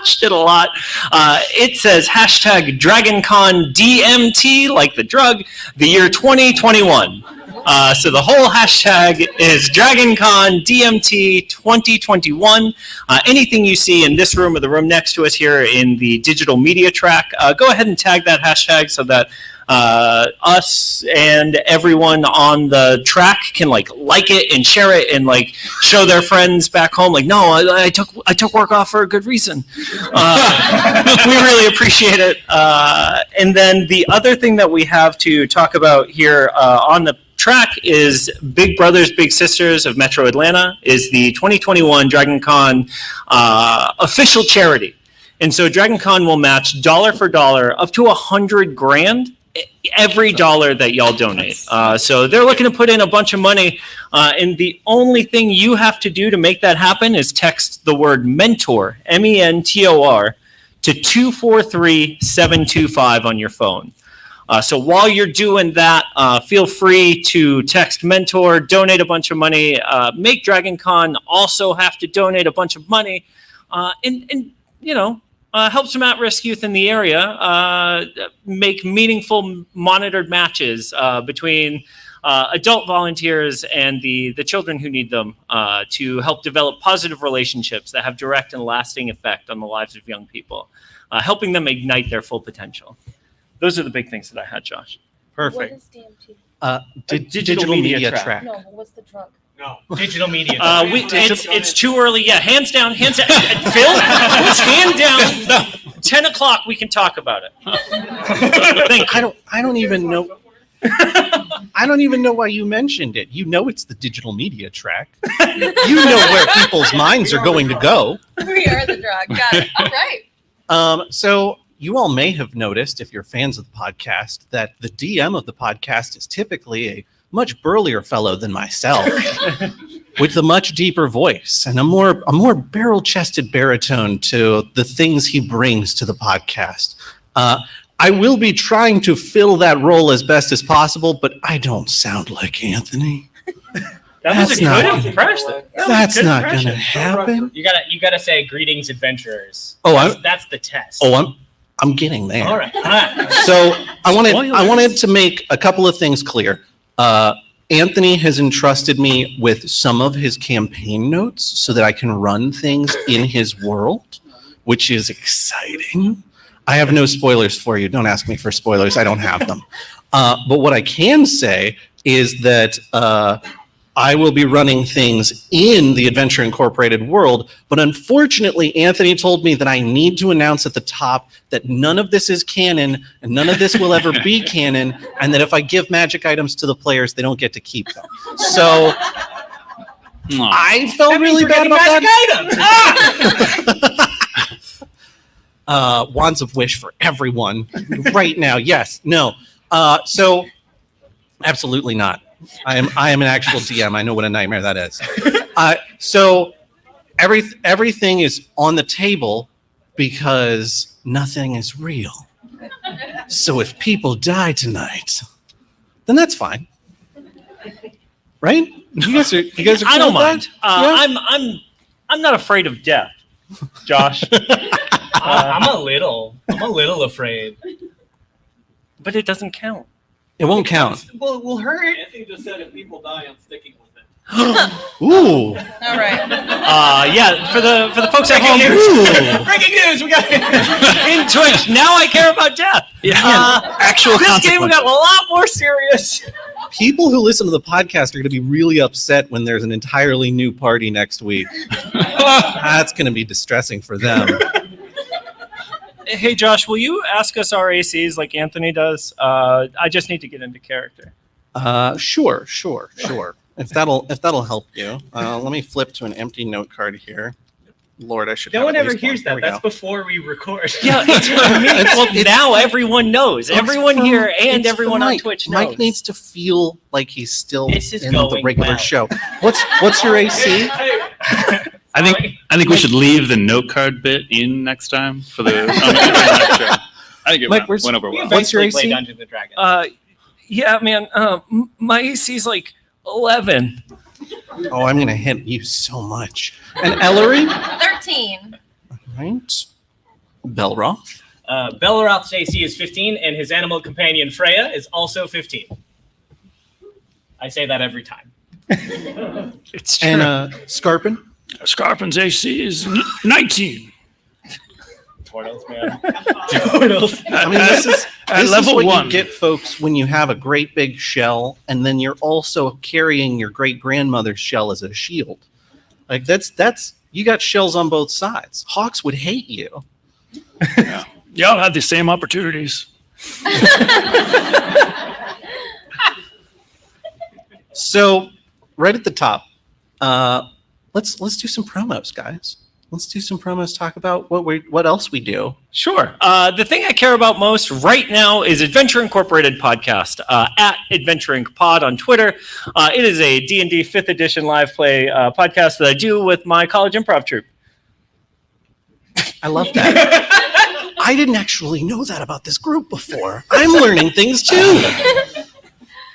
watched it a lot. It says hashtag DragonConDMT, like the drug, the year 2021. So the whole hashtag is DragonConDMT 2021. Anything you see in this room or the room next to us here in the digital media track, go ahead and tag that hashtag so that us and everyone on the track can like it and share it and like show their friends back home. Like, no, I took work off for a good reason. We really appreciate it. And then the other thing that we have to talk about here on the track is Big Brothers Big Sisters of Metro Atlanta is the 2021 DragonCon official charity. And so DragonCon will match dollar for dollar up to $100,000 every dollar that y'all donate. So they're looking to put in a bunch of money, and the only thing you have to do to make that happen is text the word mentor, MENTOR, to 243-725 on your phone. So while you're doing that, feel free to text mentor, donate a bunch of money, make DragonCon also have to donate a bunch of money, and you know, help some at-risk youth in the area, make meaningful monitored matches between adult volunteers and the children who need them to help develop positive relationships that have direct and lasting effect on the lives of young people, helping them ignite their full potential. Those are the big things that I had, Josh. Perfect. What is DMT? Digital media track. No, what's the drug? No, digital media. It's too early. Yeah, hands down. Phil, let's hand down. 10 o'clock, we can talk about it. I don't even know. I don't even know why you mentioned it. You know it's the digital media track. You know where people's minds are going to go. We are the drug. Got it. All right. So you all may have noticed, if you're fans of the podcast, that the DM of the podcast is typically a much burlier fellow than myself, with a much deeper voice and a more barrel-chested baritone to the things he brings to the podcast. I will be trying to fill that role as best as possible, but I don't sound like Anthony. That's not good impression. That's not going to happen. You gotta say greetings, adventurers. Oh, that's the test. Oh, I'm getting there. All right. So I wanted to make a couple of things clear. Anthony has entrusted me with some of his campaign notes so that I can run things in his world, which is exciting. I have no spoilers for you. Don't ask me for spoilers. I don't have them. But what I can say is that I will be running things in the Adventure Incorporated world, but unfortunately, Anthony told me that I need to announce at the top that none of this is canon, and none of this will ever be canon, and that if I give magic items to the players, they don't get to keep them. So I felt really bad about that. Wands of Wish for everyone right now. Yes. No. So absolutely not. I am an actual DM. I know what a nightmare that is. So everything is on the table because nothing is real. So if people die tonight, then that's fine, right? You guys are. I don't cool with mind. that? I'm not afraid of death, Josh. I'm a little afraid. But it doesn't count. It won't count. Well, it will hurt. Anthony just said if people die, I'm sticking with it. Ooh. All right. Yeah, for the folks at home. Breaking news. We got In Twitch. Now I care about death. Actual This game got a lot more serious. People who listen to the podcast are going to be really upset when there's an entirely new party next week. That's going to be distressing for them. Hey, Josh, will you ask us our ACs like Anthony does? I just need to get into character. Sure. If that'll help you. Let me flip to an empty note card here. Lord, I should. No have one at ever least hears one. that. There we That's go. before we record. Yeah, it's for me. Well, now everyone knows. Everyone for- here and it's for everyone on Mike. Twitch knows. Mike needs to feel like he's still This is in the going regular well. show. What's your AC? I think we should leave the note card bit in next time for the. I think it Mike, went over well. What's your Play AC? Dungeons and Dragons. Yeah, man. My AC is like 11. Oh, I'm gonna hit you so much. And Ellori? 13. Right. Belroth. Belroth's AC is 15, and his animal companion Freya is also 15. I say that every time. It's true. And Skarpin. Skarpin's AC is 19. Tortles, man. Tortles. I mean, this is level what 1. you get, folks, when you have a great big shell, and then you're also carrying your great grandmother's shell as a shield. Like that's you got shells on both sides. Hawks would hate you. Y'all had the same opportunities. So, right at the top, let's do some promos, guys. Let's do some promos. Talk about what else we do. Sure. The thing I care about most right now is Adventure Incorporated podcast at Adventure Inc. Pod on Twitter. It is a D&D 5th edition live play podcast that I do with my college improv troupe. I love that. I didn't actually know that about this group before. I'm learning things too.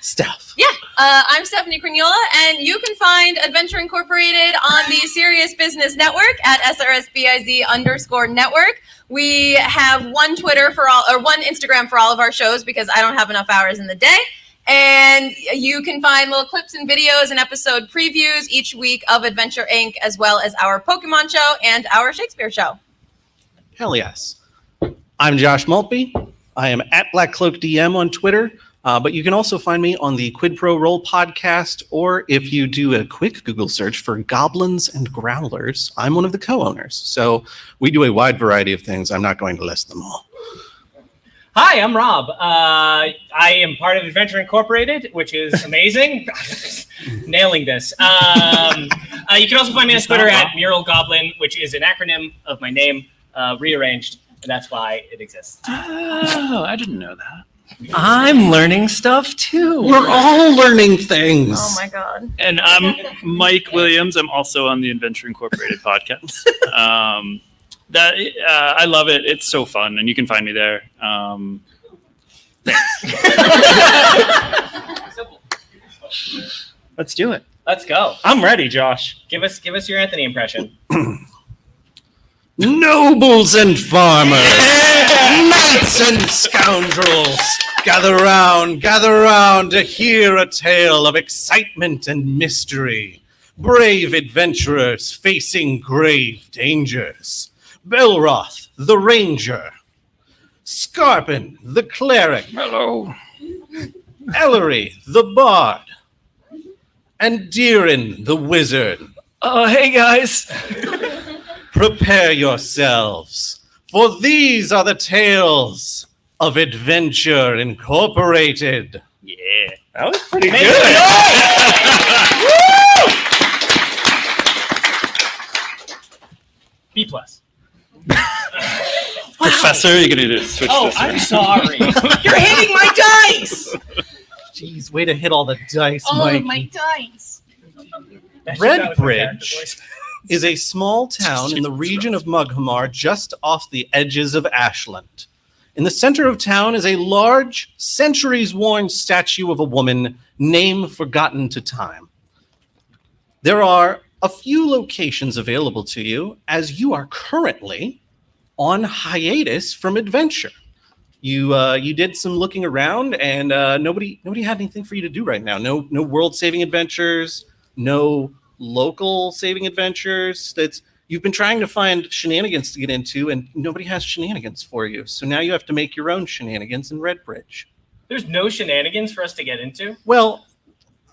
Steph. Yeah, I'm Stephanie Crugnola, and you can find Adventure Incorporated on the Serious Business Network at SRSBIZ_network. We have one Instagram for all of our shows because I don't have enough hours in the day. And you can find little clips and videos and episode previews each week of Adventure Inc., as well as our Pokemon show and our Shakespeare show. Hell yes. I'm Josh Maltby. I am at Black Cloak DM on Twitter. But you can also find me on the Quid Pro Roll podcast, or if you do a quick Google search for Goblins and Growlers, I'm one of the co-owners. So we do a wide variety of things. I'm not going to list them all. Hi, I'm Rob. I am part of Adventure Incorporated, which is amazing. Nailing this. You can also find me on Twitter at Mural Goblin, which is an acronym of my name rearranged, and that's why it exists. Oh, I didn't know that. I'm learning stuff too. We're all learning things. Oh my God. And I'm Mike Williams. I'm also on the Adventure Incorporated podcast. I love it. It's so fun, and you can find me there. Let's do it. Let's go. I'm ready, Josh. Give us your Anthony impression. Nobles and farmers, knights and scoundrels, gather round to hear a tale of excitement and mystery. Brave adventurers facing grave dangers. Belroth, the ranger. Skarpin, the cleric. Hello. Ellori, the bard. And Deeran, the wizard. Oh, hey guys. Prepare yourselves, for these are the tales of Adventure Incorporated. Yeah, that was pretty Make good. B plus. Professor, you're going to switch Oh, this. I'm sorry. You're hitting my dice. Jeez, way to hit all the dice, Oh, Mike. my dice. Red Bridge is a small town in the region of Mughamar just off the edges of Ashland. In the center of town is a large, centuries-worn statue of a woman, name forgotten to time. There are a few locations available to you as you are currently on hiatus from adventure. You did some looking around, and nobody had anything for you to do right now. No world-saving adventures, no local saving adventures. You've been trying to find shenanigans to get into, and nobody has shenanigans for you. So now you have to make your own shenanigans in Red Bridge. There's no shenanigans for us to get into. Well,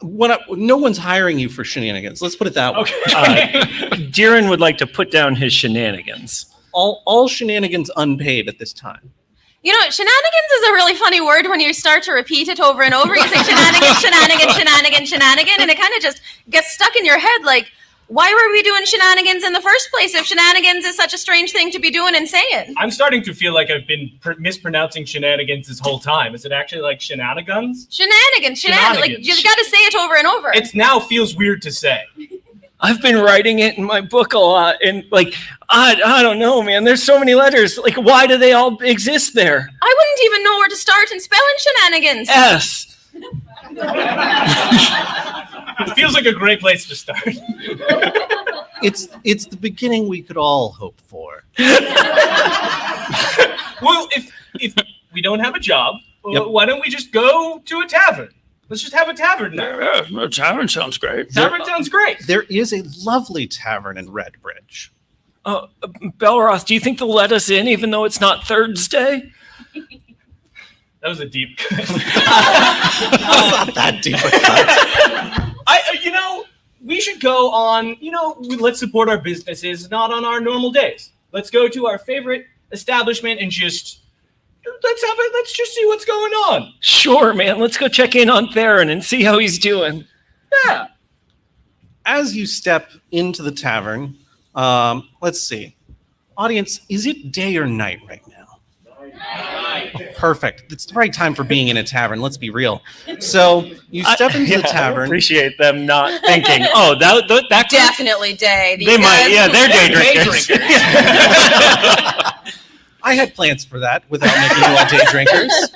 no one's hiring you for shenanigans. Let's put it that way. Okay. Deeran would like to put down his shenanigans. All shenanigans unpaid at this time. You know, shenanigans is a really funny word when you start to repeat it over and over. You say shenanigans, shenanigans, shenanigans, shenanigan, and it kind of just gets stuck in your head like, why were we doing shenanigans in the first place if shenanigans is such a strange thing to be doing and saying? I'm starting to feel like I've been mispronouncing shenanigans this whole time. Is it actually like shenanigans? Shenanigans. Like, you got to say it over and over. It now feels weird to say. I've been writing it in my book a lot, and I don't know, man. There's so many letters. Like, why do they all exist there? I wouldn't even know where to start in spelling shenanigans. S. It feels like a great place to start. It's the beginning we could all hope for. don't have a job. Yep. Why don't we just go to a tavern? Let's just have a tavern night. Yeah, a tavern sounds great. Tavern sounds great. There is a lovely tavern in Redbridge. Belroth, do you think they'll let us in even though it's not Thursday? That was a deep cut. Not that deep a cut. We should go on, let's support our businesses, not on our normal days. Let's go to our favorite establishment and let's just see what's going on. Sure, man. Let's go check in on Theron and see how he's doing. Yeah. As you step into the tavern, let's see. Audience, is it day or night right now? Perfect. It's the right time for being in a tavern. Let's be real. So you step into the I tavern. appreciate them not thinking, that Definitely day. These They might, guys- yeah, they're day Day drinkers. drinkers. I had plans for that without making you all day drinkers.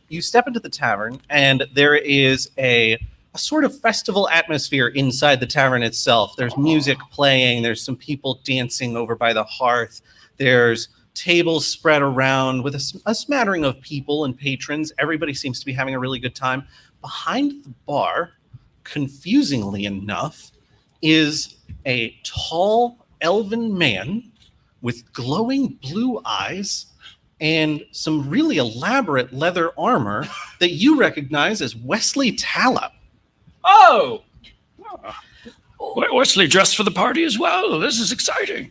You step into the tavern, and there is a sort of festival atmosphere inside the tavern itself. There's music playing. There's some people dancing over by the hearth. There's tables spread around with a smattering of people and patrons. Everybody seems to be having a really good time. Behind the bar, confusingly enough, is a tall elven man with glowing blue eyes and some really elaborate leather armor that you recognize as Wesley Tallop. Oh, Wesley dressed for the party as well. This is exciting.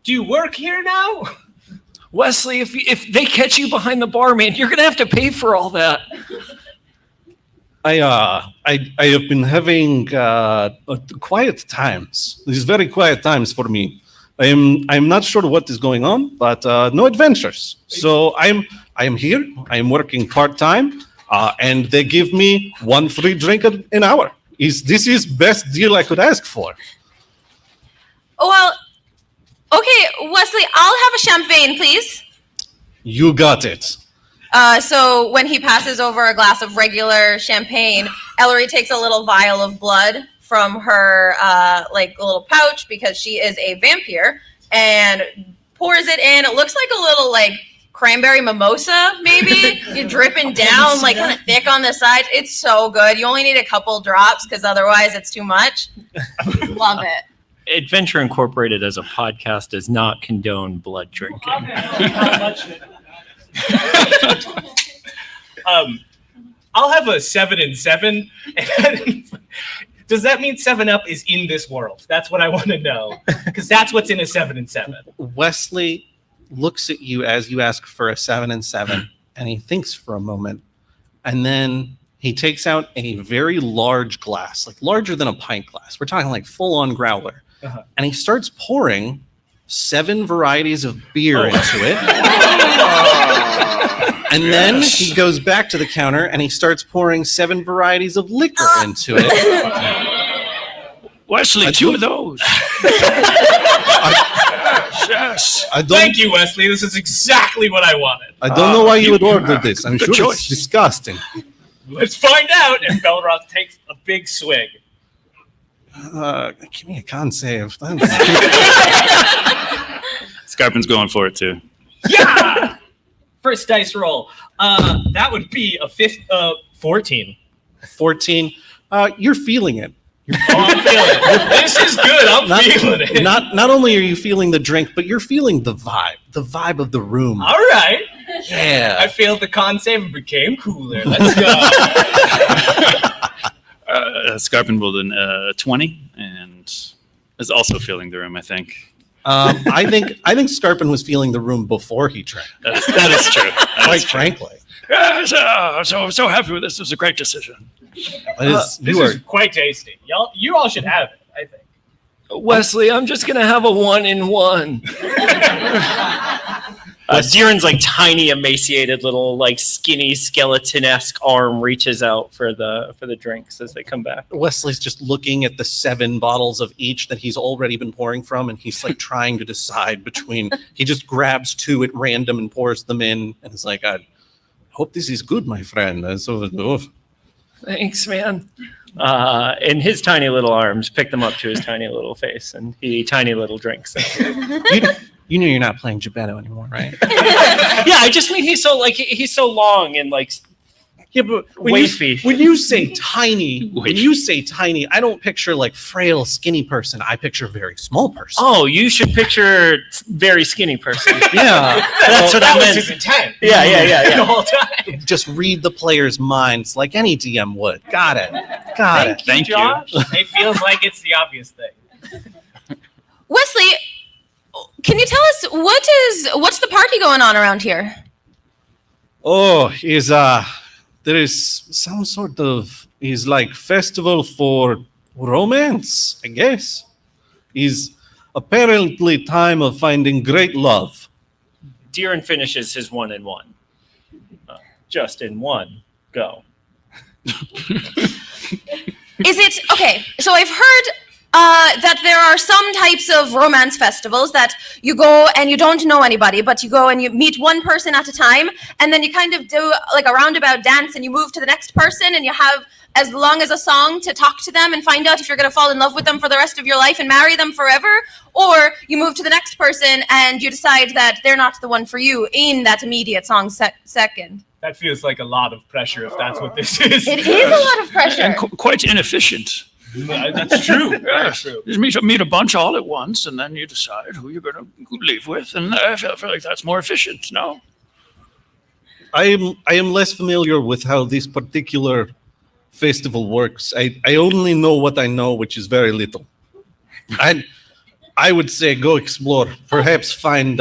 do you work here now? Wesley, if they catch you behind the bar, man, you're gonna have to pay for all that. I have been having quiet times. These very quiet times for me. I'm not sure what is going on, but no adventures. So I am here. I am working part time, and they give me one free drink an hour. This is best deal I could ask for? Well, okay, Wesley, I'll have a champagne, please. You got it. So when he passes over a glass of regular champagne, Ellori takes a little vial of blood from her little pouch because she is a vampire and pours it in. It looks like a little cranberry mimosa, maybe. You're dripping down kind of thick on the sides. It's so good. You only need a couple drops because otherwise it's too much. Love it. Adventure Incorporated as a podcast does not condone blood drinking. I'll have a 7 and 7. Does that mean 7-Up is in this world? That's what I want to know. Because that's what's in a 7 and 7. Wesley looks at you as you ask for a 7 and 7, and he thinks for a moment, and then he takes out a very large glass, larger than a pint glass. We're talking full-on growler. Uh-huh. And he starts pouring 7 varieties of beer into it. And then he goes back to the counter and he starts pouring 7 varieties of liquor into it. Wesley, 2 of those. Yes. Thank you, Wesley. This is exactly what I wanted. I don't know why you would order this. I'm Good sure choice. it's disgusting. Let's find out. And Belroth takes a big swig. Give me a con save. Skarpin's going for it too. Yeah! First dice roll. That would be a 14. 14. You're feeling it. Oh, I'm feeling it. This is good. I'm feeling it. Not only are you feeling the drink, but you're feeling the vibe of the room. All right. Yeah. I feel the con save became cooler. Let's go. Skarpin rolled a 20 and is also feeling the room, I think. I think Skarpin was feeling the room before he drank. That is true. Quite frankly. Yes, I'm so happy with this. It was a great decision. This is quite tasty. You all should have it, I think. Wesley, I'm just gonna have a 1 in 1. Deeran's tiny, emaciated little skinny skeleton-esque arm reaches out for the drinks as they come back. Wesley's just looking at the 7 bottles of each that he's already been pouring from, and he's trying to decide between. He just grabs 2 at random and pours them in, and is I hope this is good, my friend. Thanks, man. And his tiny little arms pick them up to his tiny little face, and he tiny little drinks. You know you're not playing Gebetto anymore, right? Yeah, I just mean he's so long and like Yeah, but wafy. when you say tiny, I don't picture like frail, skinny person. I picture very small person. Oh, you should picture very skinny person. Yeah. That's what that I was meant. his intent. Yeah. The whole time. Just read the players' minds like any DM would. Got it. Thank you. Josh. It feels like it's the obvious thing. Wesley, can you tell us what's the party going on around here? Oh, there is some sort of like festival for romance, I guess. Is apparently time of finding great love. Deeran finishes his 1 in 1. Just in one go. Is it okay? So I've heard that there are some types of romance festivals that you go and you don't know anybody, but you go and you meet one person at a time, and then you kind of do like a roundabout dance, and you move to the next person, and you have as long as a song to talk to them and find out if you're going to fall in love with them for the rest of your life and marry them forever, or you move to the next person and you decide that they're not the one for you in that immediate song second. That feels like a lot of pressure if that's what this is. It is a lot of pressure. And quite inefficient. That's true. Yes. Just meet a bunch all at once, and then you decide who you're going to leave with, and I feel like that's more efficient. No, I am less familiar with how this particular festival works. I only know what I know, which is very little. I would say go explore. Perhaps find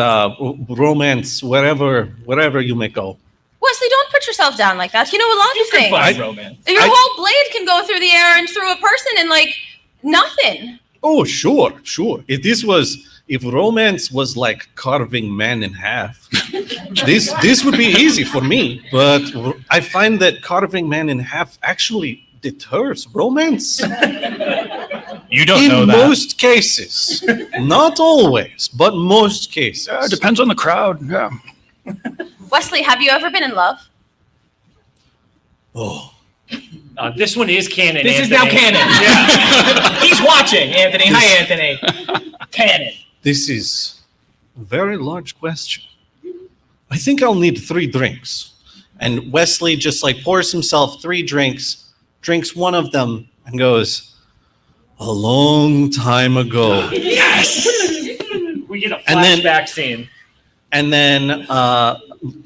romance wherever you may go. Wesley, don't put yourself down like that. You know a lot of things. Find romance. Your whole blade can go through the air and through a person and like nothing. Oh, sure. If romance was like carving man in half, this would be easy for me. But I find that carving man in half actually deters romance. You don't In know that. most cases, not always, but most cases. it depends on the crowd. Yeah. Wesley, have you ever been in love? Oh, This one is canon. This is Anthony. now canon. Yeah. He's watching, Anthony. Hi, Anthony. Canon. this is a very large question. I think I'll need 3 drinks. And Wesley just like pours himself 3 drinks, drinks one of them, and goes, "A long time ago." Yes. We get a And then- flashback scene. And then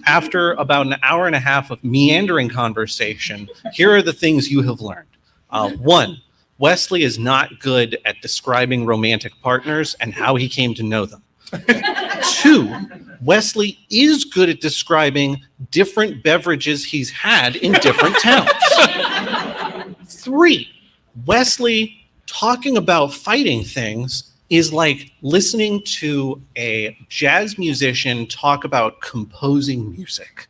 after about an hour and a half of meandering conversation, here are the things you have learned. 1, Wesley is not good at describing romantic partners and how he came to know them. 2, Wesley is good at describing different beverages he's had in different towns. 3, Wesley talking about fighting things is like listening to a jazz musician talk about composing music.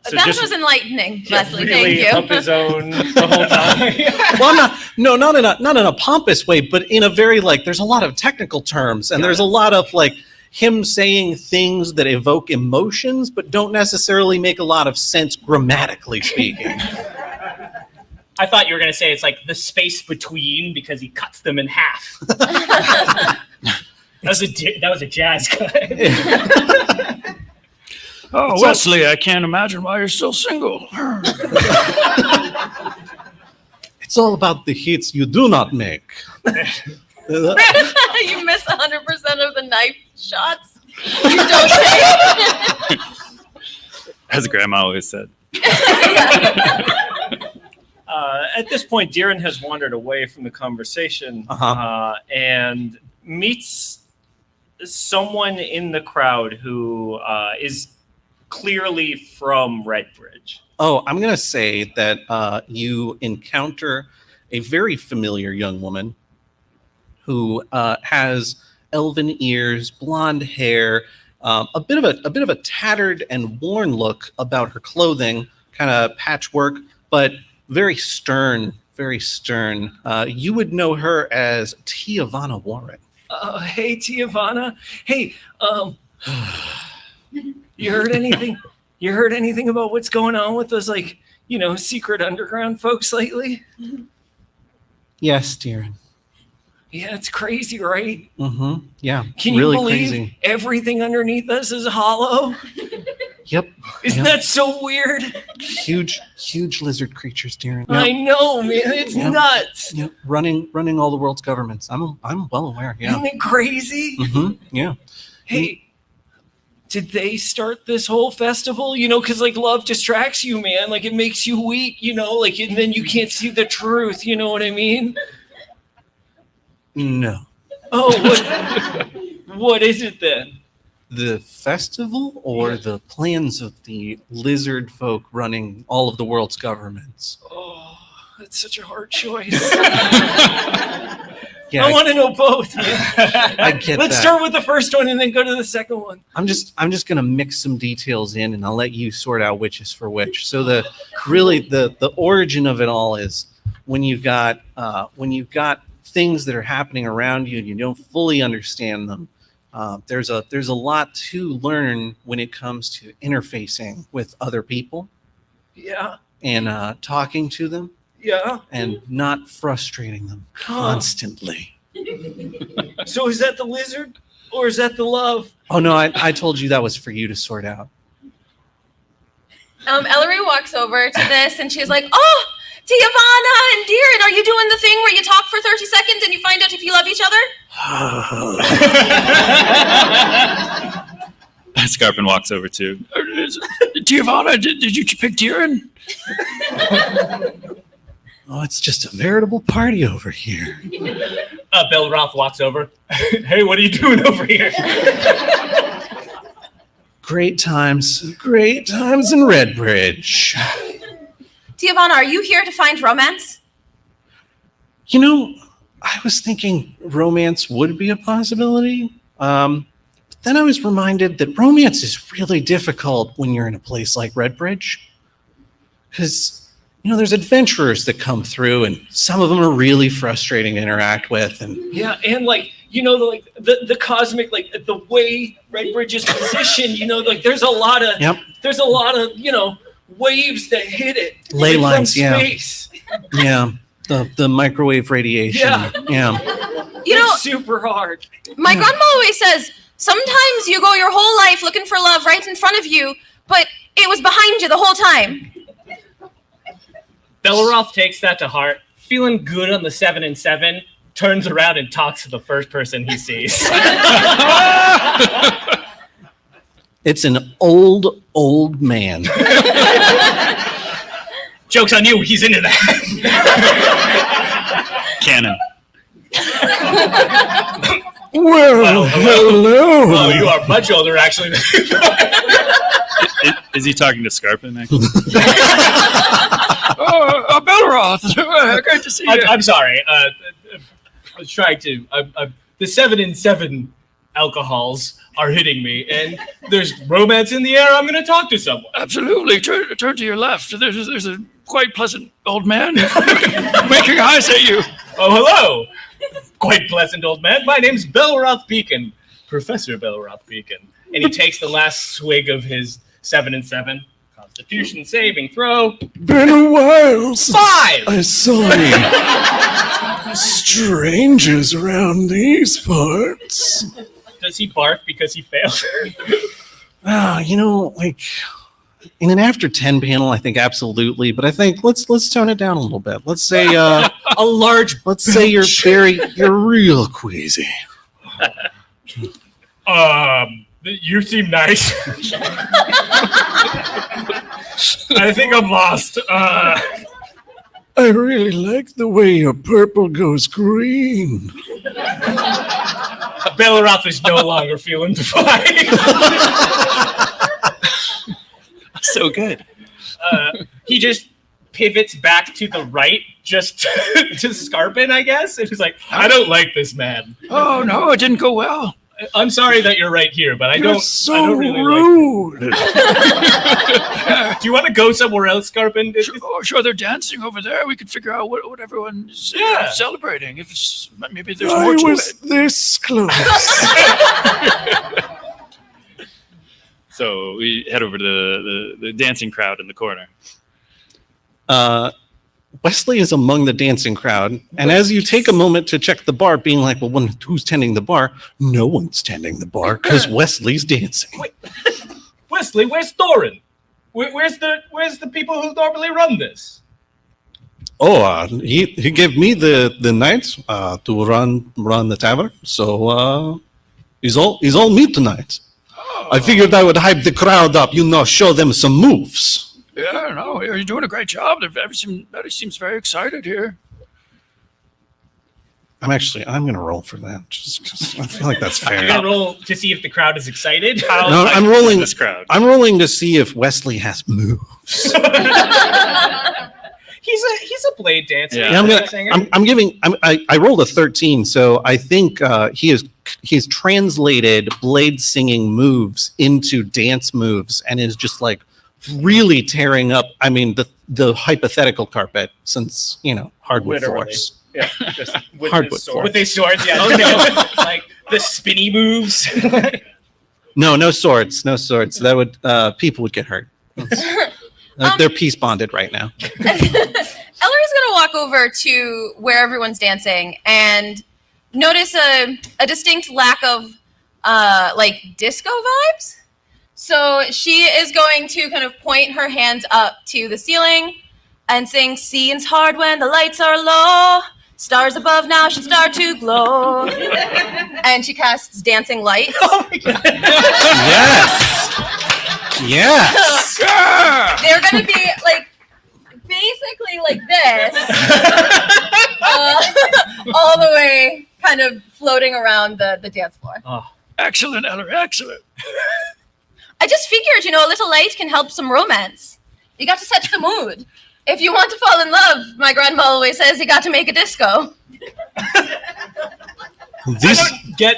So that just- was enlightening, Wesley. Really Thank up you. his own the whole time. Well, not in a pompous way, but in a very like there's a lot of technical terms and there's a lot of like him saying things that evoke emotions but don't necessarily make a lot of sense grammatically speaking. I thought you were going to say it's like the space between because he cuts them in half. That was a jazz cut. Oh, Wesley, I can't imagine why you're still single. it's all about the hits you do not make. You miss 100% of the knife shots. You don't take. As Grandma always said. At this point, Deeran has wandered away from the conversation and meets someone in the crowd who is clearly from Redbridge. Oh, I'm going to say that you encounter a very familiar young woman who has elven ears, blonde hair, a bit of a tattered and worn look about her clothing, kind of patchwork, but very stern, very stern. You would know her as Tiavana Warren. Hey, Tiavana. Hey, you heard anything? You heard anything about what's going on with those, like, secret underground folks lately? Yes, Deeran. Yeah, it's crazy, right? Mm-hmm. Yeah. Can you really believe crazy. everything underneath us is hollow? Yep. Isn't that so weird? Huge lizard creatures, Deeran. I know, man. It's nuts. Yep. Running all the world's governments. I'm well aware. Yeah. Isn't it crazy? Mm-hmm. Yeah. Hey, did they start this whole festival? You know, because like love distracts you, man. Like it makes you weak, you know, like and then you can't see the truth. You know what I mean? No. Oh, what is it then? The festival or the plans of the lizard folk running all of the world's governments? Oh, that's such a hard choice. Yeah, I want to know both. Man. I get Let's that. start with the first one and then go to the second one. I'm just gonna mix some details in, and I'll let you sort out which is for which. So the origin of it all is when you've got things that are happening around you and you don't fully understand them. There's a lot to learn when it comes to interfacing with other people. Yeah. And talking to them. Yeah. And not frustrating them constantly. So is that the lizard or is that the love? Oh no, I told you that was for you to sort out. Ellori walks over to this and she's like, "Oh, Tiavana and Deeran, are you doing the thing where you talk for 30 seconds and you find out if you love each other?" Skarpin walks over too. Giovanna, did you pick Deeran? Oh, it's just a veritable party over here. Belroth walks over. Hey, what are you doing over here? Great times in Redbridge. Tiavana, are you here to find romance? You know, I was thinking romance would be a possibility. But then I was reminded that romance is really difficult when you're in a place like Redbridge. Because, you know, there's adventurers that come through and some of them are really frustrating to interact with. And Yeah, and like, you know, the cosmic, like the way Redbridge is positioned, you know, like there's a lot of, you know, waves that hit it. Ley like, lines, from yeah. space. yeah, the microwave radiation. Yeah. You know, It's super hard. my grandma always says, sometimes you go your whole life looking for love right in front of you, but it was behind you the whole time. Belroth takes that to heart, feeling good on the 7 and 7, turns around and talks to the first person he sees. It's an old man. Joke's on you, he's into that. Canon. Well, hello. Oh, you are much older, actually. Is he talking to Skarpin? Belroth. Great to see you. I'm sorry. I was trying to. The 7 and 7 alcohols are hitting me, and there's romance in the air. I'm going to talk to someone. Absolutely. Turn to your left. There's a quite pleasant old man making eyes at you. Oh, hello. Quite pleasant old man. My name's Belroth Beacon, Professor Belroth Beacon, and he takes the last swig of his 7 and 7. Constitution saving throw. Been a while since 5. I saw any strangers around these parts. Does he barf because he failed? You know, like in an after 10 panel, I think absolutely, but I think let's tone it down a little bit. Let's say A large. let's say you're real queasy. You seem nice. I think I'm lost. I really like the way your purple goes green. Belroth is no longer feeling defined. So good. He just pivots back to the right, just to Skarpin, I guess. And he's like, I don't like this man. Oh no, it didn't go well. I'm sorry that you're right here, but I You're don't. so I don't really rude. like. Do you want to go somewhere else, Skarpin? Sure, they're dancing over there. We could figure out what everyone's celebrating. If it's, maybe there's I more to was it. this close. So we head over to the dancing crowd in the corner. Wesley is among the dancing crowd, and as you take a moment to check the bar, being like, well, who's tending the bar? No one's tending the bar because Wesley's dancing. Wait. Wesley, where's Doran? Where's the people who normally run this? Oh, he gave me the night to run the tavern, so he's all me tonight. Oh. I figured I would hype the crowd up, show them some moves. Yeah, no, you're doing a great job. Everybody seems very excited here. I'm going to roll for that. Just I feel like that's fair. You're gonna roll to see if the crowd is excited. No, I'm rolling this crowd. I'm rolling to see if Wesley has moves. He's a blade dancer. Yeah. I rolled a 13, so I think he's translated blade singing moves into dance moves and is just like really tearing up. I mean the hypothetical carpet, since hardwood floors. Yeah, just with Hardwood his sword. floor. With his swords, yeah. Like the spinny moves. No swords. That would people would get hurt. They're peace bonded right now. Ellori's gonna walk over to where everyone's dancing and notice a distinct lack of disco vibes. So she is going to kind of point her hands up to the ceiling and sing, "Seeing's hard when the lights are low. Stars above now should start to glow." And she casts Dancing Lights. Oh my God. Yes. They're going to be basically like this, all the way kind of floating around the dance floor. Oh. Excellent, Ellori, excellent. I just figured, a little light can help some romance. You got to set the mood. If you want to fall in love, my grandma always says you got to make a disco. This I don't get.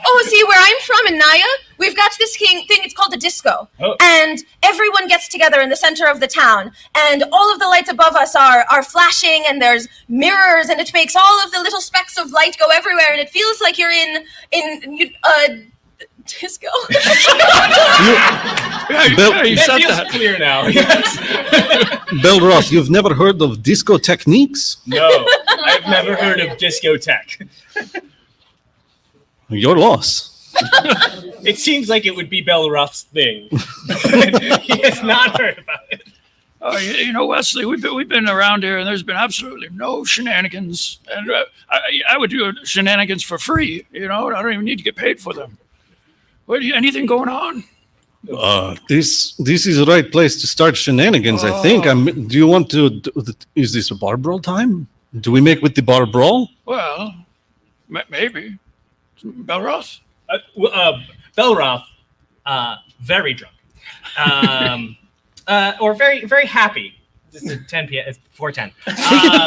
Oh, see, where I'm from in Naya, we've got this thing, it's called a disco. Oh. And everyone gets together in the center of the town. And all of the lights above us are flashing, and there's mirrors, and it makes all of the little specks of light go everywhere, and it feels like you're in disco. You said It feels that. clear now. Belroth, you've never heard of disco techniques? No, I've never heard of discotheque. Your loss. It seems like it would be Belroth's thing. He has not heard about it. Oh, Wesley, we've been around here, and there's been absolutely no shenanigans. And I would do shenanigans for free. I don't even need to get paid for them. Anything going on? This is the right place to start shenanigans, I think. Do you want to? Is this a bar brawl time? Do we make with the bar brawl? Well, maybe. Belroth? Belroth, very drunk. Or very, very happy. This is 10 p.m. It's 4:10.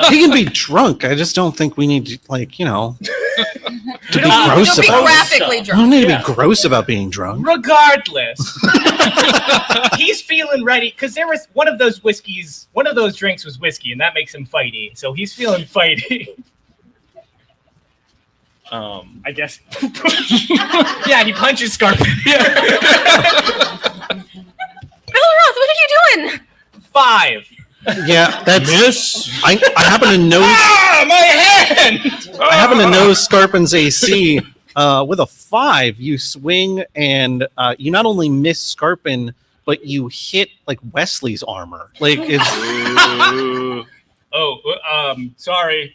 He can be drunk. I just don't think we need to, to be gross You'll be about it. graphically I drunk. don't need to be gross about being drunk. Regardless, he's feeling ready because there was one of those drinks was whiskey, and that makes him fighty. So he's feeling fighty. I guess. Yeah, he punches Skarpin. Belroth, what are you doing? 5. Yeah, that's miss. I happen to know. My hand! I happen to know Skarpin's AC. With a 5, you swing and you not only miss Skarpin, but you hit Wesley's armor. It's. Sorry.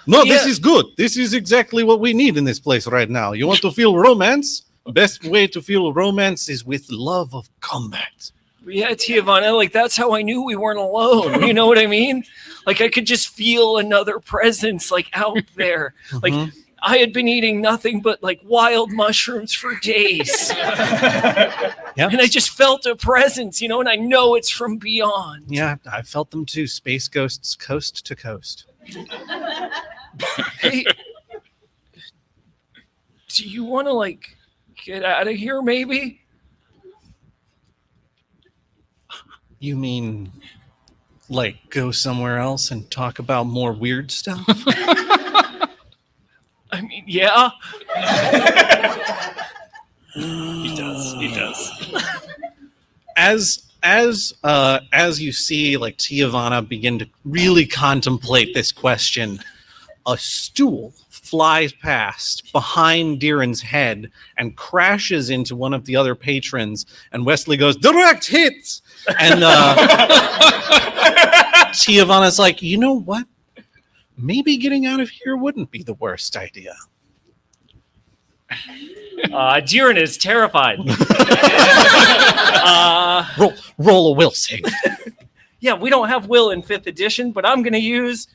No, this is good. This is exactly what we need in this place right now. You want to feel romance? Best way to feel romance is with love of combat. Yeah, Tiavana, that's how I knew we weren't alone. You know what I mean? I could just feel another presence, out there. I had been eating nothing but wild mushrooms for days. Yeah. And I just felt a presence, and I know it's from beyond. Yeah, I felt them too. Space ghosts, coast to coast. Hey, do you want to get out of here maybe? You mean go somewhere else and talk about more weird stuff? I mean, yeah. He does. As as you see, like, Tiavana begin to really contemplate this question, a stool flies past behind Deeran's head and crashes into one of the other patrons, and Wesley goes, "Direct hit!" And Tiavana's like, you know what? Maybe getting out of here wouldn't be the worst idea. Deeran is terrified. Roll a will save. Yeah, we don't have will in 5th edition, but I'm going to use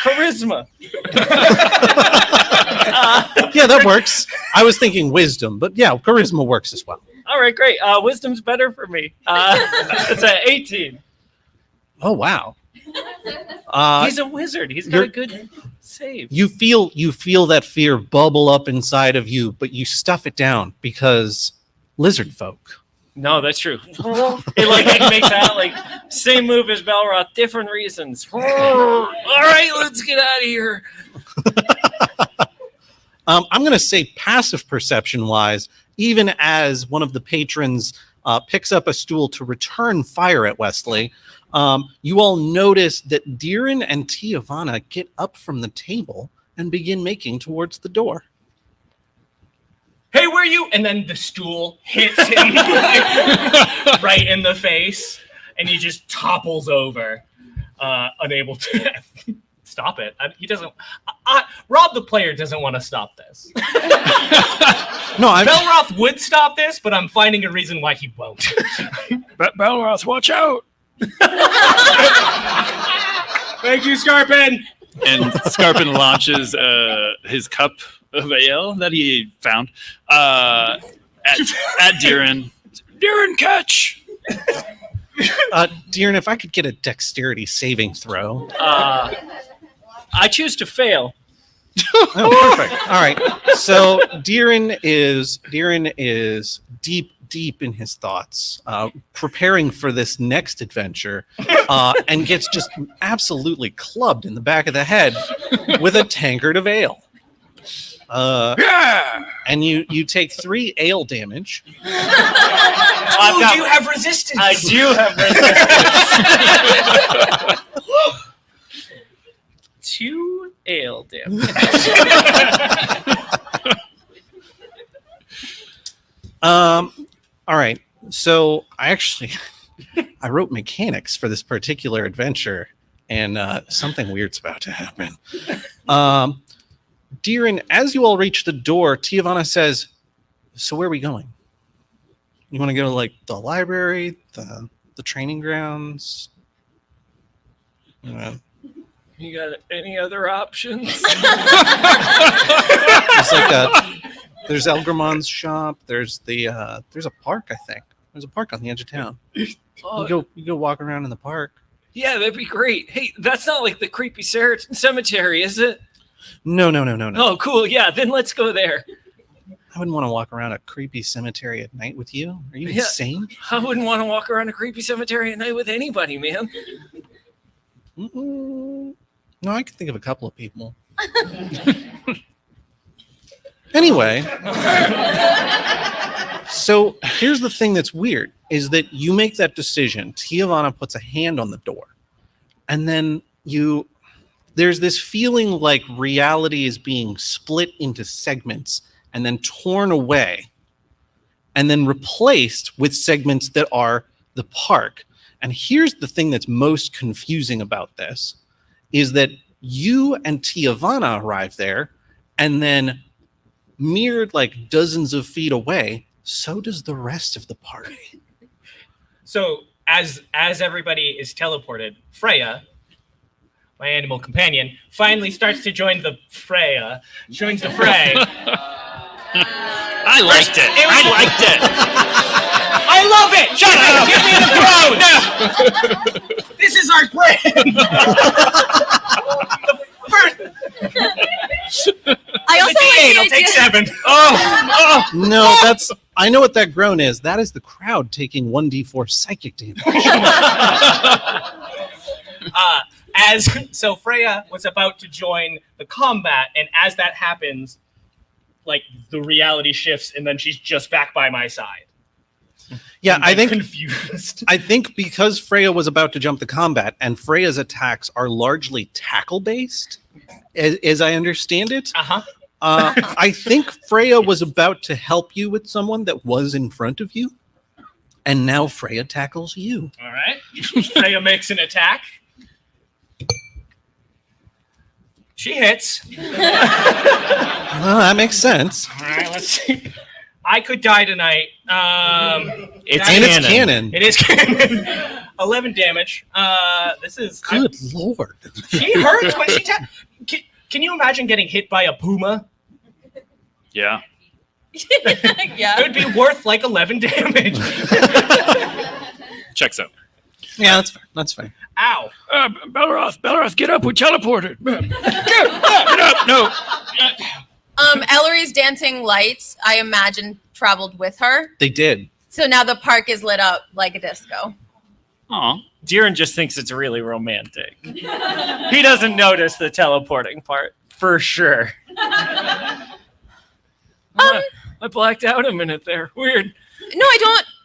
charisma. Yeah, that works. I was thinking wisdom, but yeah, charisma works as well. All right, great. Wisdom's better for me. It's an 18. Oh, wow. He's a wizard. He's got a good save. You feel that fear bubble up inside of you, but you stuff it down because lizard folk. No, that's true. It makes out like same move as Belroth, different reasons. All right, let's get out of here. I'm going to say passive perception wise, even as one of the patrons picks up a stool to return fire at Wesley, you all notice that Deeran and Tiavana get up from the table and begin making towards the door. Hey, where are you? And then the stool hits him right in the face, and he just topples over, unable to stop it. He doesn't. Rob, the player, doesn't want to stop this. No, Belroth would stop this, but I'm finding a reason why he won't. Belroth, watch out! Thank you, Skarpin. And Skarpin launches his cup of ale that he found at Deeran. Deeran, catch! Deeran, if I could get a dexterity saving throw. I choose to fail. Oh, perfect. All right. So Deeran is deep in his thoughts, preparing for this next adventure, and gets just absolutely clubbed in the back of the head with a tankard of ale. And you take 3 ale damage. Do you have resistance? I do have resistance. 2 ale damage. All right. So I wrote mechanics for this particular adventure, and something weird's about to happen. Deeran, as you all reach the door, Tiavana says, "So where are we going? You want to go to like the library, the training grounds?" You got any other options? There's Elgramon's shop. There's a park. I think there's a park on the edge of town. You go walk around in the park. Yeah, that'd be great. Hey, that's not like the creepy cemetery, is it? No. Oh, cool. Yeah, then let's go there. I wouldn't want to walk around a creepy cemetery at night with you. Are you insane? I wouldn't want to walk around a creepy cemetery at night with anybody, man. No, I can think of a couple of people. Anyway, so here's the thing that's weird, is that you make that decision. Tiavana puts a hand on the door, and then there's this feeling like reality is being split into segments and then torn away and then replaced with segments that are the park. And here's the thing that's most confusing about this, is that you and Tiavana arrive there, and then mirrored like dozens of feet away, so does the rest of the party. So as everybody is teleported, Freya, my animal companion, finally starts to join the fray. I liked it. I love it. Shut up. Give me the throne. This is our plan. I also I'll like the take idea. 7. No, I know what that groan is. That is the crowd taking 1d4 psychic damage. So Freya was about to join the combat, and as that happens, like the reality shifts, and then she's just back by my side. Yeah, I think confused. I think because Freya was about to jump the combat, and Freya's attacks are largely tackle based, as I understand it. I think Freya was about to help you with someone that was in front of you, and now Freya tackles you. All right. Freya makes an attack. She hits. Well, that makes sense. All right, let's see. I could die tonight. It's It's canon. canon. It is canon. 11 damage. This is Good lord. She hurts when she Can you imagine getting hit by a puma? Yeah. Yeah. It would be worth like 11 damage. Checks out. Yeah, that's fair. That's fair. Ow. Belroth, get up. We teleported. Get up. No. Ellori's dancing lights, I imagine, traveled with her. They did. So now the park is lit up like a disco. Aw. Deeran just thinks it's really romantic. He doesn't notice the teleporting part, for sure. I blacked out a minute there. Weird. No, I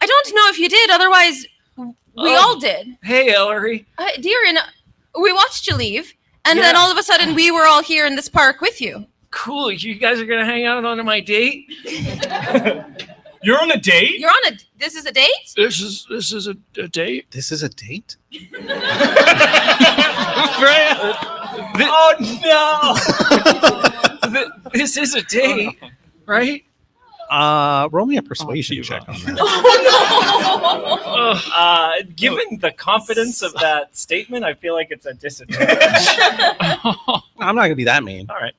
don't know if you did. Otherwise, we all did. Hey, Ellori. Deeran, we watched you leave, and Yeah. then all of a sudden we were all here in this park with you. Cool. You guys are gonna hang out on my date? You're on a date? You're on this is a date? This is a date. This is a date? Oh no! This is a date, right? Roll me a persuasion check on that. Given the confidence of that statement, I feel like it's a disadvantage. I'm not gonna be that mean. All right.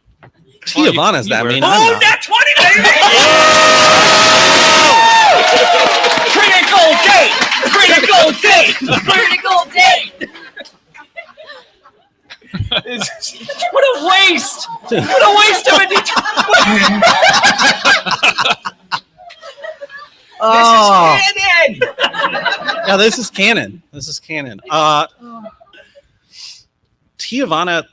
Tiavana's that mean. I'm Oh, not. that's 20, baby! Critical date! Critical date! What a waste! What a waste of a Oh, Canon! yeah, this is canon. This is canon. Tiavana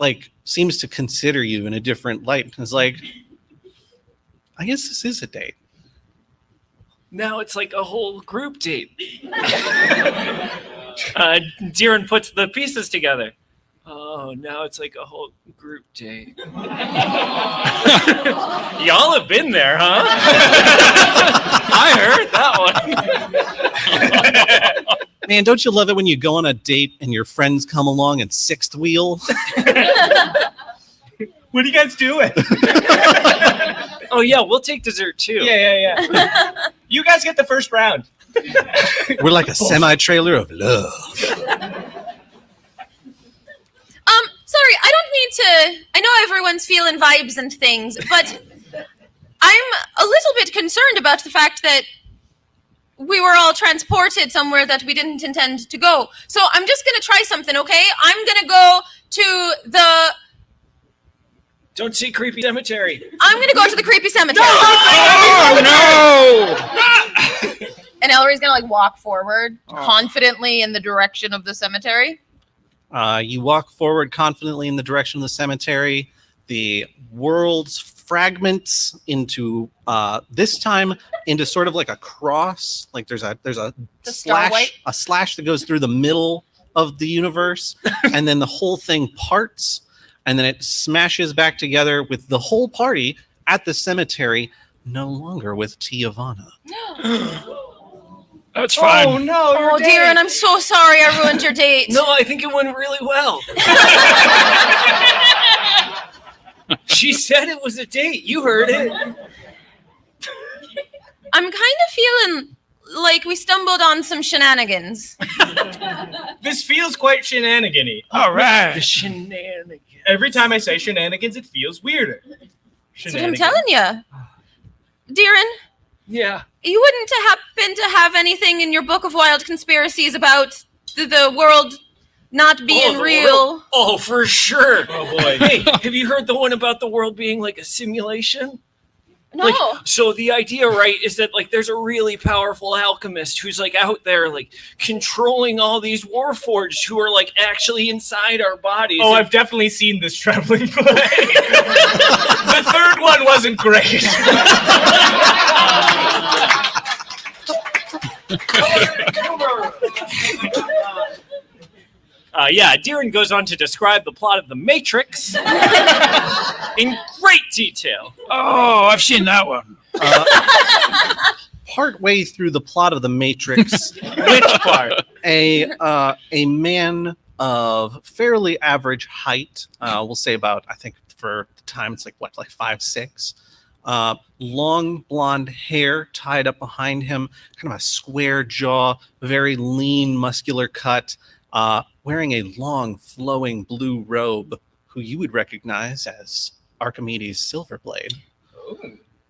seems to consider you in a different light. It's like, I guess this is a date. Now it's like a whole group date. Deeran puts the pieces together. Oh, now it's like a whole group date. Y'all have been there, huh? I heard that one. Man, don't you love it when you go on a date and your friends come along and sixth wheel? What are you guys doing? Oh, yeah, we'll take dessert too. Yeah. You guys get the first round. We're like a semi-trailer of love. Sorry, I don't mean to. I know everyone's feeling vibes and things, but I'm a little bit concerned about the fact that we were all transported somewhere that we didn't intend to go. So I'm just going to try something, okay? I'm going to go to the... Don't say creepy cemetery. I'm going to go to the creepy cemetery. Oh no! And Ellori's going to walk forward confidently in the direction of the cemetery. You walk forward confidently in the direction of the cemetery. The world's fragments into this time into sort of like a cross. Like there's a slash that goes through the middle of the universe, and then the whole thing parts, and then it smashes back together with the whole party at the cemetery, no longer with Tiavana. That's fine. Oh no! Oh, dear, and I'm so sorry I ruined your date. No, I think it went really well. She said it was a date. You heard it. I'm kind of feeling like we stumbled on some shenanigans. This feels quite shenanigan-y. All right. The shenanigans. Every time I say shenanigans, it feels weirder. That's what I'm telling you. Deeran, Yeah. you wouldn't happen to have anything in your book of wild conspiracies about the world not being the real? world. Oh, for sure. Oh boy. Hey, have you heard the one about the world being like a simulation? No. Like, so the idea, right, is that like there's a really powerful alchemist who's like out there like controlling all these warforged who are like actually inside our bodies. Oh, And- I've definitely seen this traveling play. The third one wasn't great. Deeran goes on to describe the plot of The Matrix in great detail. Oh, I've seen that one. Partway through the plot of The Matrix, Which part? a man of fairly average height, we'll say about, I think for the time it's like 5'6", long blonde hair tied up behind him, kind of a square jaw, very lean, muscular cut, wearing a long, flowing blue robe, who you would recognize as Archimedes' Silverblade,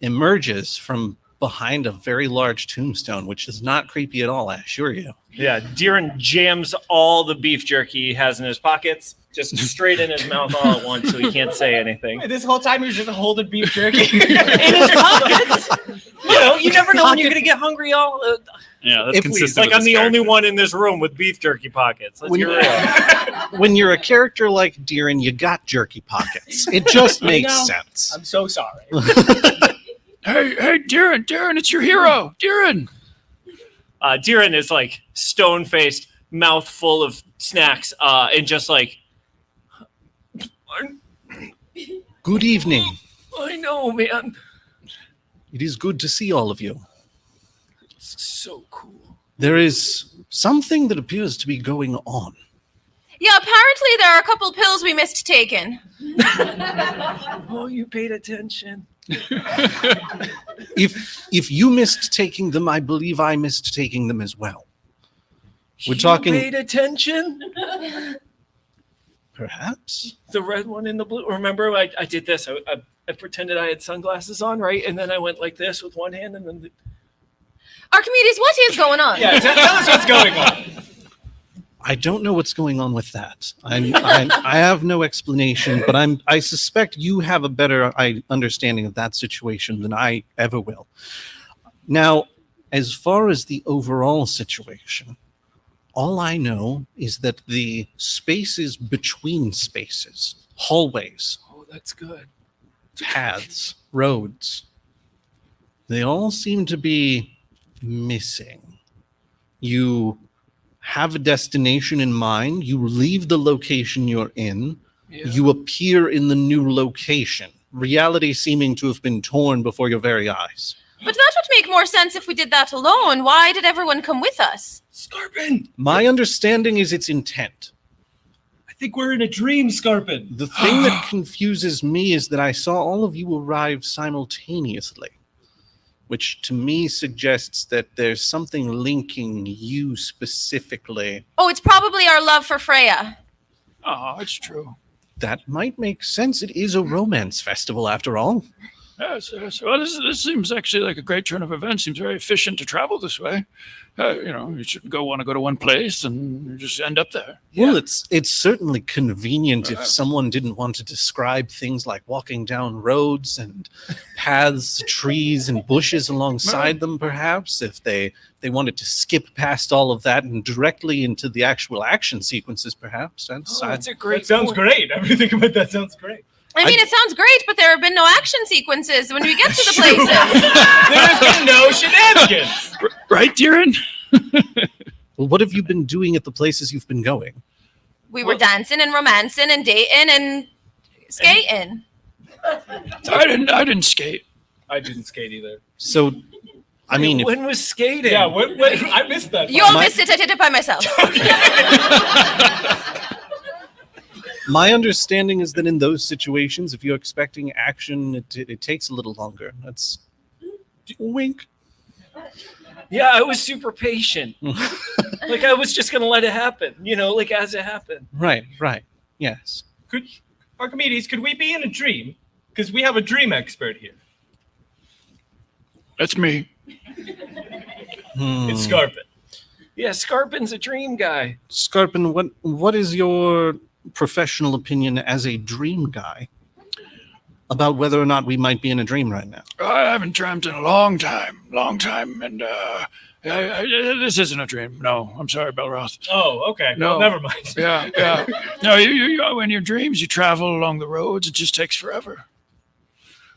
emerges from behind a very large tombstone, which is not creepy at all, I assure you. Yeah, Deeran jams all the beef jerky he has in his pockets, just straight in his mouth all at once, so he can't say anything. This whole time he was just holding beef jerky. In his pockets! You never know when you're going to get hungry all... Yeah, that's consistent. Like I'm the only one in this room with beef jerky pockets. Let's get real. When you're a character like Deeran, you got jerky pockets. It just makes sense. I'm so sorry. Hey, Deeran, it's your hero, Deeran. Deeran is like stone-faced, mouth full of snacks, and just like... Good evening. I know, man. It is good to see all of you. So cool. There is something that appears to be going on. Yeah, apparently there are a couple pills we missed taking. Oh, you paid attention. If you missed taking them, I believe I missed taking them as well. We're talking... You paid attention? Perhaps. The red one and the blue. Remember, I did this. I pretended I had sunglasses on, right? And then I went like this with one hand, and then... Archimedes, what is going on? Yeah, tell us what's going on. I don't know what's going on with that. I have no explanation, but I suspect you have a better understanding of that situation than I ever will. Now, as far as the overall situation, all I know is that the spaces between spaces, hallways, Oh, that's good. paths, roads, they all seem to be missing. You have a destination in mind, you leave the location you're in, you appear in the new location, reality seeming to have been torn before your very eyes. But that would make more sense if we did that alone. Why did everyone come with us? Skarpin! My understanding is its intent. I think we're in a dream, Skarpin. The thing that confuses me is that I saw all of you arrive simultaneously, which to me suggests that there's something linking you specifically. Oh, it's probably our love for Freya. Oh, it's true. That might make sense. It is a romance festival, after all. Yes. Well, this seems actually like a great turn of events. Seems very efficient to travel this way. You shouldn't want to go to one place and you just end up there. Well, it's certainly convenient if someone didn't want to describe things like walking down roads and paths, trees, and bushes alongside them, perhaps. If they wanted to skip past all of that and directly into the actual action sequences, perhaps. That's a great That sounds point. great. Everything about that sounds great. I mean, it sounds great, but there have been no action sequences when we get to the places. There's been no shenanigans. Right, Deeran? Well, what have you been doing at the places you've been going? We were dancing and romancing and dating and skating. I didn't skate. I didn't skate either. So, I mean, When was skating? Yeah, what, I missed that. You all missed it. I did it by myself. my understanding is that in those situations, if you're expecting action, it takes a little longer. That's wink. Yeah, I was super patient. Like I was just gonna let it happen, like as it happened. Right. Yes. Archimedes, could we be in a dream? Because we have a dream expert here. That's me. It's Skarpin. Yeah, Skarpin's a dream guy. Skarpin, what is your professional opinion as a dream guy about whether or not we might be in a dream right now? I haven't dreamt in a long time, and this isn't a dream. No, I'm sorry, Belroth. Oh, okay. No. Well, never mind. Yeah. No, you when your dreams, you travel along the roads. It just takes forever.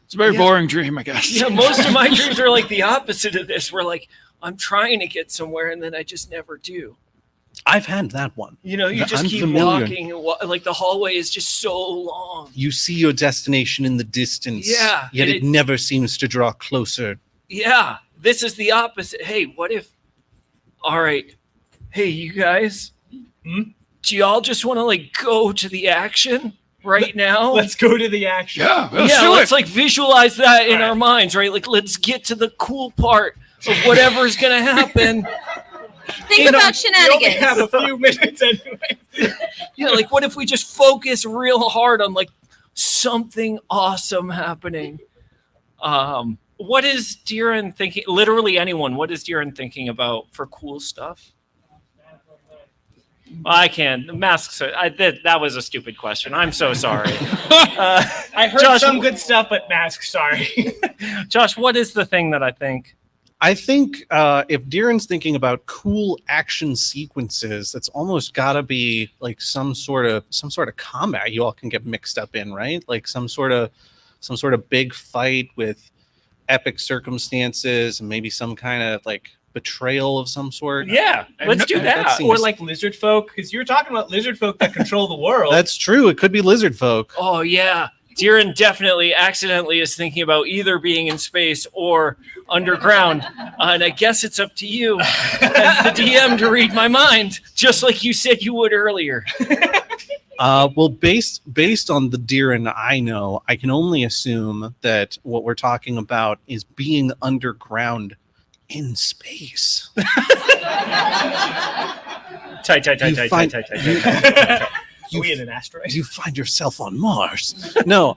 It's a very boring dream, I guess. Yeah, most of my dreams are like the opposite of this. We're like, I'm trying to get somewhere and then I just never do. I've had that one. You know, you just I'm keep familiar. walking, and like the hallway is just so long. You see your destination in the distance, Yeah, yet and it never seems to draw closer. Yeah, this is the opposite. Hey, what if? All right, hey, you guys, do y'all just want to like go to the action right now? Let's go to the action. Yeah, Let's like visualize that in our minds, right? Like, let's get to the cool part of whatever's gonna happen. Think about We only shenanigans. have a few minutes anyway. Yeah, like what if we just focus real hard on like something awesome happening? What is Deeran thinking? Literally anyone. What is Deeran thinking about for cool stuff? I can't. The masks. That was a stupid question. I'm so sorry. I heard Josh, some good stuff, but masks. Sorry. Josh, what is the thing that I think? I think if Deeran's thinking about cool action sequences, that's almost got to be like some sort of combat you all can get mixed up in, right? Like some sort of big fight with epic circumstances and maybe some kind of like betrayal of some sort. Yeah, let's do that. seems- Or like lizard folk, because you were talking about lizard folk that control the world. That's true. It could be lizard folk. Oh yeah, Deeran definitely accidentally is thinking about either being in space or underground, and I guess it's up to you as the DM to read my mind, just like you said you would earlier. Well, based on the Deeran I know, I can only assume that what we're talking about is being underground in space. Tight. We in an asteroid. You find yourself on Mars. No,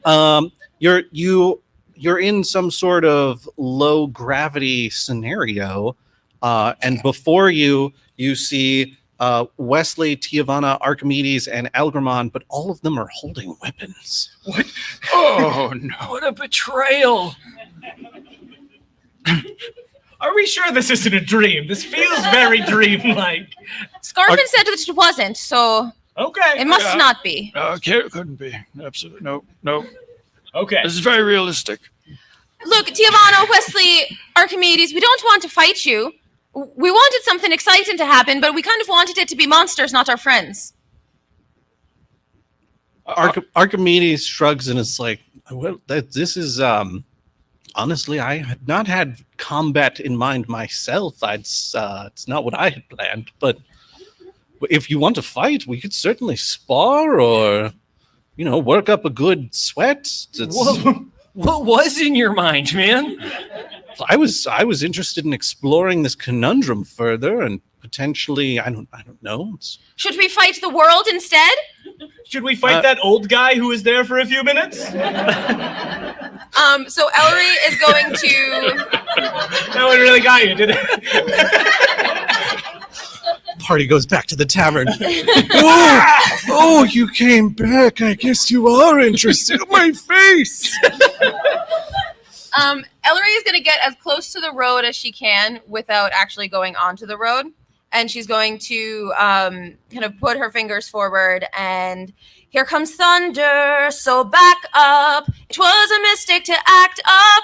you're in some sort of low gravity scenario, and before you see Wesley, Tiavana, Archimedes, and Algramon, but all of them are holding weapons. What? Oh no! What a betrayal! Are we sure this isn't a dream? This feels very dream-like. Skarpin said that it wasn't, so Okay. it must not be. No, couldn't be. Absolutely no. Okay. This is very realistic. Look, Tiavano, Wesley, Archimedes, we don't want to fight you. We wanted something exciting to happen, but we kind of wanted it to be monsters, not our friends. Archimedes shrugs and is like, well, this is honestly, I had not had combat in mind myself. It's not what I had planned, but if you want to fight, we could certainly spar or, work up a good sweat. What was in your mind, man? I was interested in exploring this conundrum further and potentially, I don't know. Should we fight the world instead? Should we fight that old guy who was there for a few minutes? So Ellori is going to... That one really got you, did it? Party goes back to the tavern. Oh, you came back. I guess you are interested in my face. Ellori is going to get as close to the road as she can without actually going onto the road. And she's going to kind of put her fingers forward and here comes thunder, so back up. It was a mistake to act up.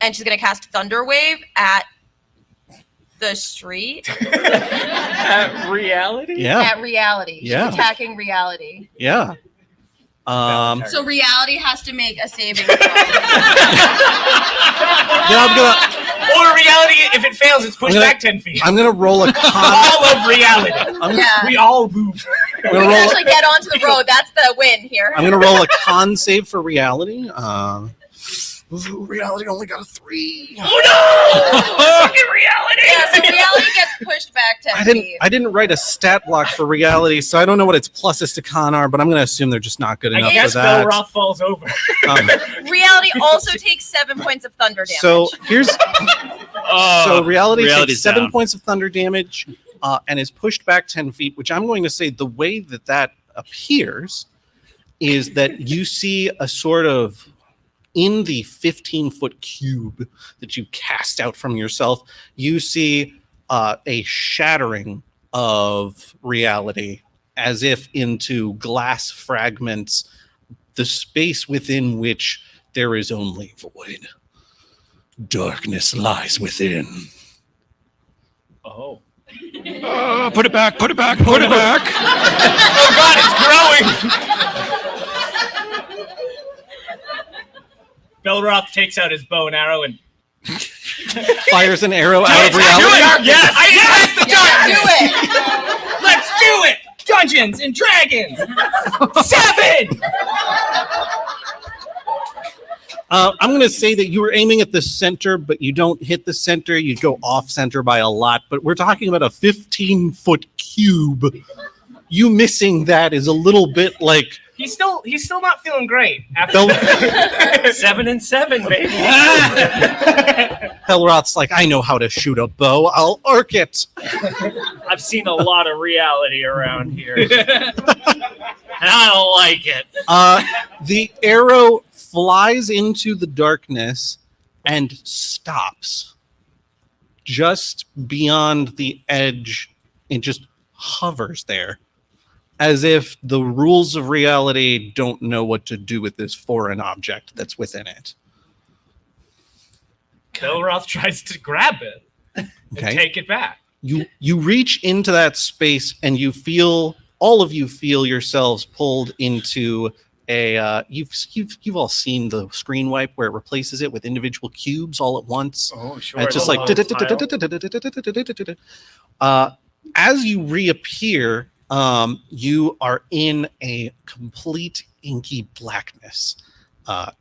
And she's going to cast Thunder Wave at the street. At reality? Yeah. At reality. She's Yeah. attacking reality. Yeah. So reality has to make a saving throw. Or reality, if it fails, it's pushed back 10 feet. I'm gonna roll a con. All of reality. Yeah. We all move. We can actually get onto the road. That's the win here. I'm gonna roll a con save for reality. Reality only got a 3. Fucking reality. Yeah, so reality gets pushed back 10 feet. I didn't write a stat block for reality, so I don't know what its pluses to con are, but I'm gonna assume they're just not good I enough guess for that. Belroth falls over. Reality also takes 7 points of thunder damage. So here's so reality reality's takes 7 down. points of thunder damage and is pushed back 10 feet, which I'm going to say the way that appears is that you see a sort of in the 15-foot cube that you cast out from yourself, you see a shattering of reality as if into glass fragments, the space within which there is only void. Darkness lies within. Oh. Put it back, put it back, put it back. Oh God, it's growing. Belroth takes out his bow and arrow and Fires an arrow out of reality. Yes, I the Do it. Let's do it. Dungeons and Dragons. 7. I'm going to say that you were aiming at the center, but you don't hit the center. You go off center by a lot. But we're talking about a 15-foot cube. You missing that is a little bit like. He's still not feeling great after 7 and 7, baby. Belroth's like, I know how to shoot a bow. I'll arc it. I've seen a lot of reality around here. And I don't like it. The arrow flies into the darkness and stops just beyond the edge. It just hovers there, as if the rules of reality don't know what to do with this foreign object that's within it. Belroth tries to grab it and take it back. You reach into that space and you feel, all of you feel yourselves pulled into a you've all seen the screen wipe where it replaces it with individual cubes all at once. Oh, sure. And it's just like as you reappear, you are in a complete inky blackness,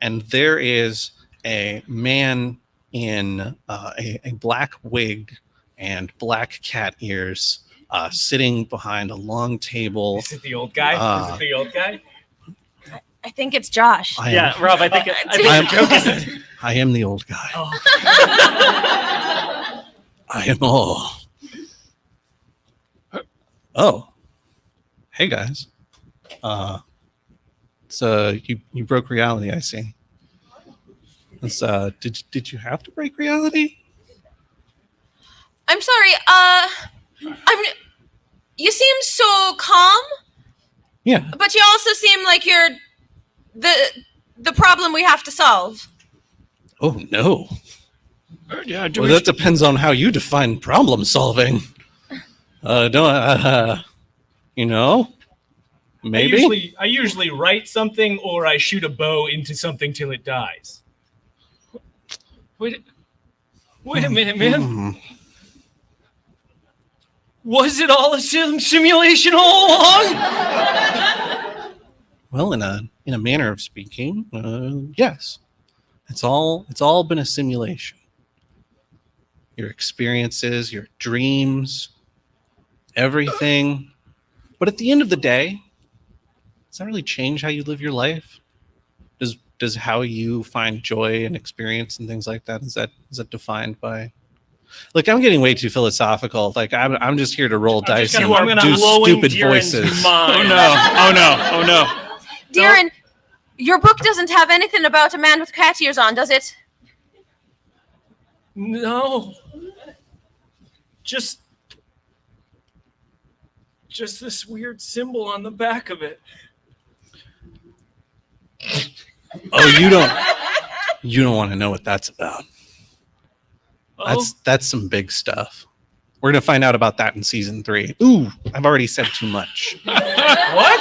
and there is a man in a black wig and black cat ears sitting behind a long table. Is it the old guy? Is it the old guy? I think it's Josh. Rob, I think the joke is that I am the old guy. Oh. I am all. Oh, hey guys. So you broke reality, I see. It's, did you have to break reality? I'm sorry. You seem so calm, Yeah. but you also seem like you're the problem we have to solve. Oh no. Yeah, Well, that depends on how you define problem solving. You know, maybe. I usually write something or I shoot a bow into something till it dies. Wait a minute, man. Hmm. Was it all a simulation all along? Well, in a manner of speaking, yes. It's all been a simulation. Your experiences, your dreams, everything. But at the end of the day, does that really change how you live your life? Does how you find joy and experience and things like that, is that defined by? Look, I'm getting way too philosophical. Like I'm just here to roll dice and do stupid voices. Oh no. Deeran, your book doesn't have anything about a man with cat ears on, does it? No. Just this weird symbol on the back of it. Oh, you don't want to know what that's about. That's some big stuff. We're gonna find out about that in season 3. Ooh, I've already said too much. What?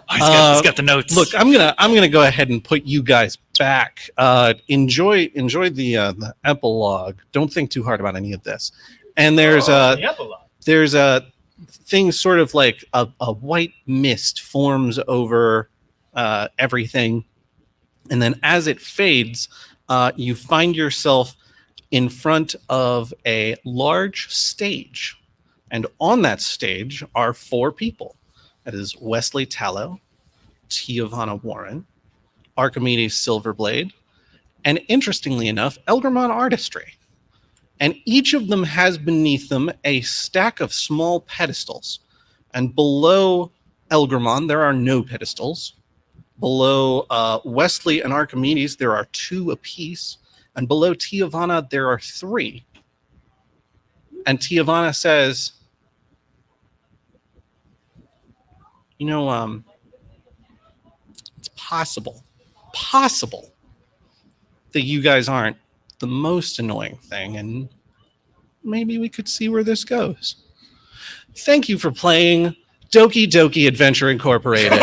He's got the notes. Look, I'm gonna go ahead and put you guys back. Enjoy the epilogue. Don't think too hard about any of this. And there's a thing sort of like a white mist forms over everything, and then as it fades, you find yourself in front of a large stage, and on that stage are 4 people. That is Wesley Tallow, Tiavana Warren, Archimedes Silverblade, and interestingly enough, Elgramon Artistry. And each of them has beneath them a stack of small pedestals. And below Elgramon, there are no pedestals. Below Wesley and Archimedes, there are 2 apiece. And below Tiavana, there are 3. And Tiavana says, you know, it's possible that you guys aren't the most annoying thing, and maybe we could see where this goes. Thank you for playing Doki Doki Adventure Incorporated.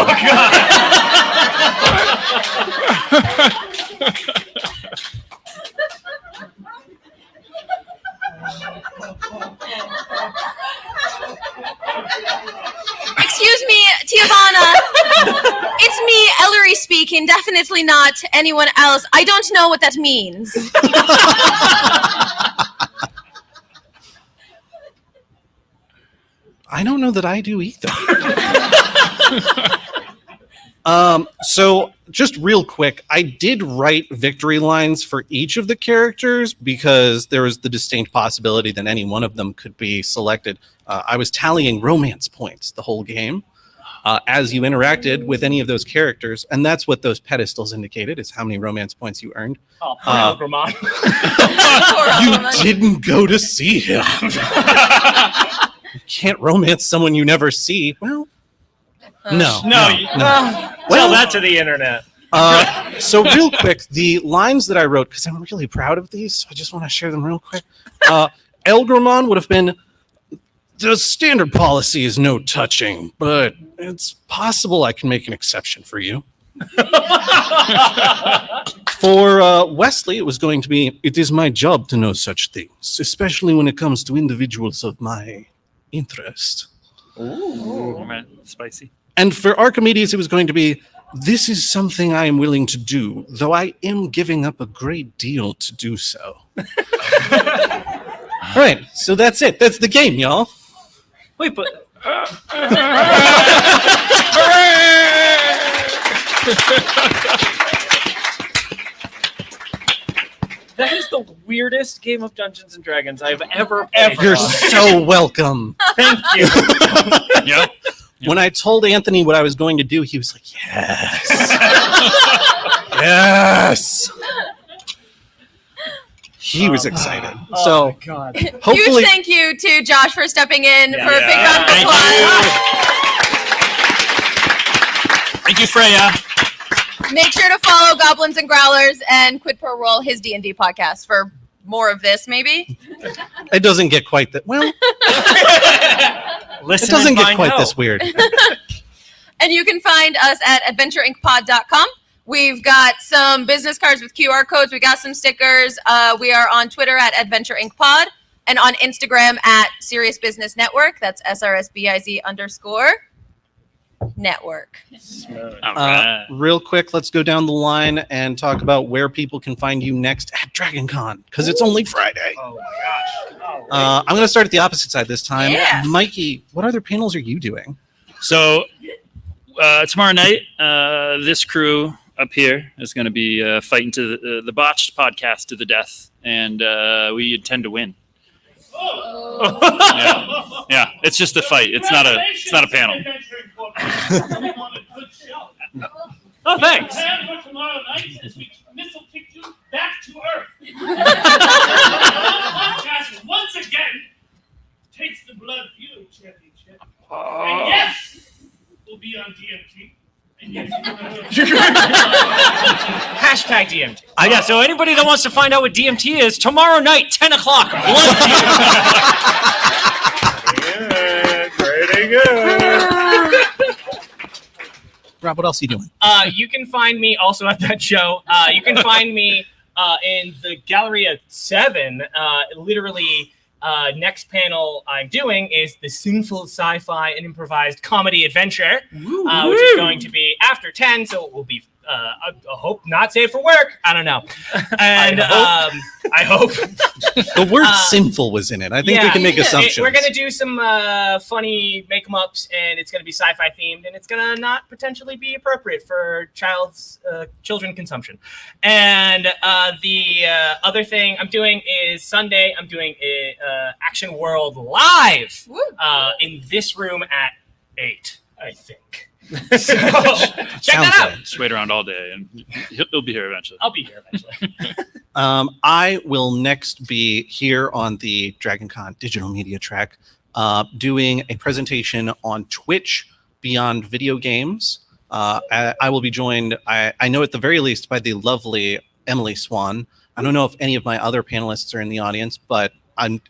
Excuse me, Tiavana. It's me, Ellori speaking. Definitely not anyone else. I don't know what that means. I don't know that I do either. So just real quick, I did write victory lines for each of the characters because there was the distinct possibility that any one of them could be selected. I was tallying romance points the whole game as you interacted with any of those characters, and that's what those pedestals indicated, is how many romance points you earned. Oh, poor Vermont. You didn't go to see him. You can't romance someone you never see. Well, no. Tell that to the internet. So real quick, the lines that I wrote, because I'm really proud of these, so I just want to share them real quick. Elgramon would have been, the standard policy is no touching, but it's possible I can make an exception for you. For Wesley, it was going to be, it is my job to know such things, especially when it comes to individuals of my interest. Ooh. Spicy. And for Archimedes, it was going to be, this is something I am willing to do, though I am giving up a great deal to do so. All right, so that's it. That's the game, y'all. Wait, but that is the weirdest game of Dungeons and Dragons I've ever played. You're so welcome. Thank you. Yeah. When I told Anthony what I was going to do, he was like, yes. Yes. He was excited. So God. hopefully, Huge thank you to Josh for stepping in for a big Yeah. round of Thank applause. Thank you, Freya. Make sure to follow Goblins and Growlers and Quid Pro Roll, his D&D podcast, for more of this, maybe. it doesn't get quite that, well, Listen it doesn't and get find quite out. this weird. And you can find us at adventureinkpod.com. We've got some business cards with QR codes. We got some stickers. We are on Twitter at adventureinkpod and on Instagram at Serious Business Network. That's SRSBIZ_network. All right. Real quick, let's go down the line and talk about where people can find you next at DragonCon, because it's only Friday. Oh my gosh. I'm going to start at the opposite side this time. Yeah. Mikey, what other panels are you doing? So tomorrow night, this crew up here is going to be fighting to the botched podcast to the death, and we intend to win. Yeah, it's just a fight. It's not a panel. Oh, thanks. Plan for tomorrow night as we missile kick you back to Earth. Podcast once again takes the Blood Feud Championship. And yes, we'll be on DMT. And yes, Hashtag DMT. Yeah, so anybody that wants to find out what DMT is, tomorrow night, 10 o'clock, Blood Pretty good. Rob, what else are you doing? You can find me also at that show. You can find me in the Gallery at 7. Literally, next panel I'm doing is the Sinful Sci-Fi and Improvised Comedy Adventure, which is going to be after 10, so it will be, I hope not safe for work. I don't know. And I hope. The word sinful was in it. I think we can make assumptions. We're going to do some funny make-em-ups, and it's going to be sci-fi themed, and it's going to not potentially be appropriate for children consumption. And the other thing I'm doing is Sunday, I'm doing Action World Live in this room at 8, I think. So check that out. Just wait around all day, and he'll be here eventually. I'll be here eventually. I will next be here on the DragonCon digital media track, doing a presentation on Twitch beyond video games. I will be joined, I know at the very least, by the lovely Emily Swan. I don't know if any of my other panelists are in the audience, but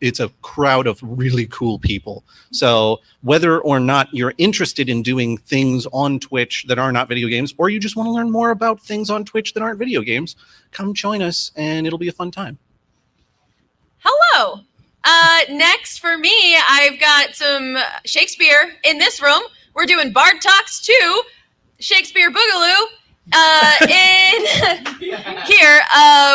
it's a crowd of really cool people. So whether or not you're interested in doing things on Twitch that are not video games, or you just want to learn more about things on Twitch that aren't video games, come join us and it'll be a fun time. Hello. Next for me, I've got some Shakespeare in this room. We're doing Bard Talks 2, Shakespeare Boogaloo. In here,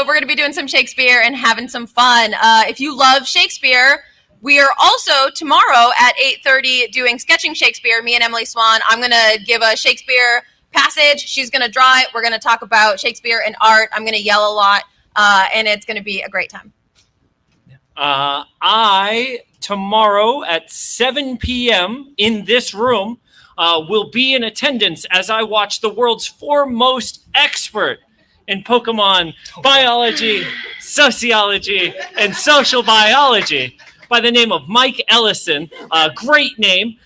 we're going to be doing some Shakespeare and having some fun. If you love Shakespeare, we are also tomorrow at 8:30 doing Sketching Shakespeare, me and Emily Swan. I'm going to give a Shakespeare passage. She's going to draw it. We're going to talk about Shakespeare and art. I'm going to yell a lot, and it's going to be a great time. I, tomorrow at 7 p.m. in this room, will be in attendance as I watch the world's foremost expert in Pokemon biology, sociology, and social biology by the name of Mike Ellison. Great name.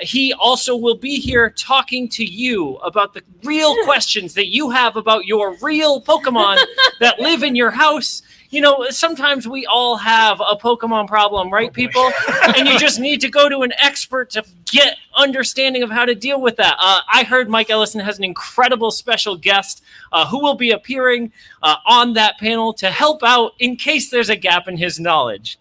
He also will be here talking to you about the real questions that you have about your real Pokemon that live in your house. You know, sometimes we all have a Pokemon problem, right, people? And you just need to go to an expert to get understanding of how to deal with that. I heard Mike Ellison has an incredible special guest who will be appearing on that panel to help out in case there's a gap in his knowledge.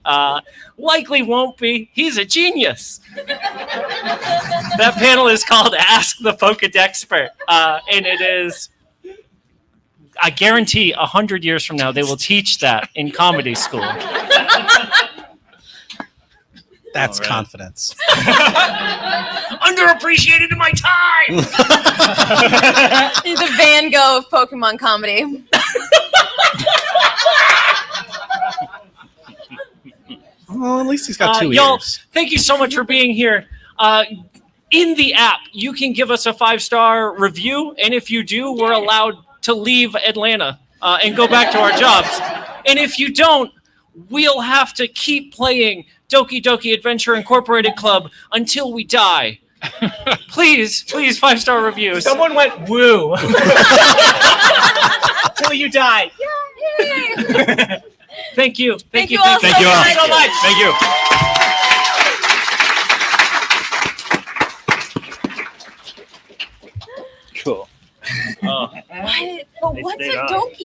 Likely won't be. He's a genius. That panel is called Ask the Pokedexpert, and it is... I guarantee 100 years from now, they will teach that in comedy school. That's confidence. Underappreciated in my time! He's the Van Gogh of Pokemon comedy. Well, at least he's got 2 y'all, ears. thank you so much for being here. In the app, you can give us a 5-star review, and if you do, we're allowed to leave Atlanta and go back to our jobs. And if you don't, we'll have to keep playing Doki Doki Adventure Incorporated Club until we die. Please, 5-star reviews. Someone went woo. Till you die. Yay. Thank you. Thank you all so much. Thank you. Cool. What? But what's a Doki